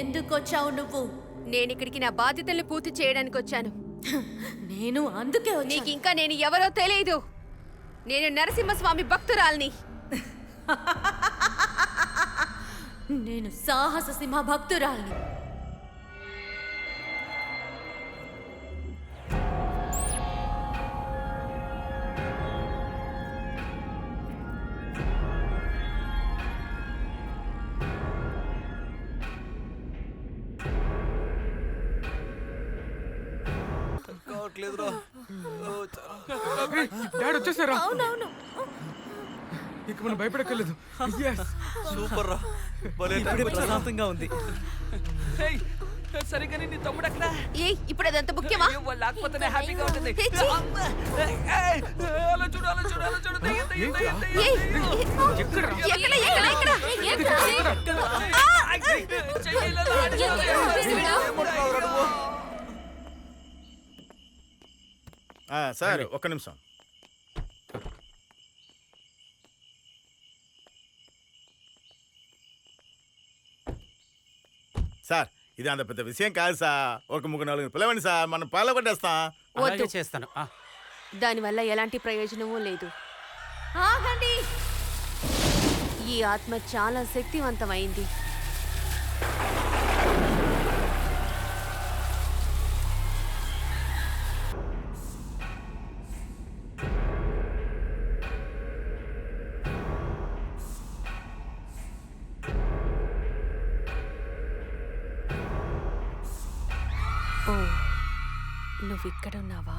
ఎందుకొచ్చావు నువ్వు? నేనిక్కడికి నా బాధ్యతల్ని పూర్తి చేయడానికి వచ్చాను. నేను అందుకే నీకింకా నేను ఎవరో తెలియదు. నేను నరసింహస్వామి భక్తురాల్ని. నేను సాహస సింహ భక్తురాల్ని. డాడ్ వచ్చేసారా? అవునవును. ఇక మనం భయపడక్కర్లేదు. సూపర్ రా, ప్రశాంతంగా ఉంది. సరిగ్గా నీ తమ్ముడు అక్కడ ఇప్పుడు అదంత ముఖ్యమా? లేకపోతే హ్యాపీగా ఉంటుంది. అలా చూడు, అలా చూడు, అలా చూడు. సార్ ఒక్క నిమిషం. సార్ ఇది అంత పెద్ద విషయం కాదు సార్. ఒక 3-4 పిలవండి సార్, మనం పాల్గొట్టేస్తాం. చేస్తాను. దానివల్ల ఎలాంటి ప్రయోజనమూ లేదు. ఆగండి. ఈ ఆత్మ చాలా శక్తివంతమైంది. ఓ, నువ్విక్కడున్నావా?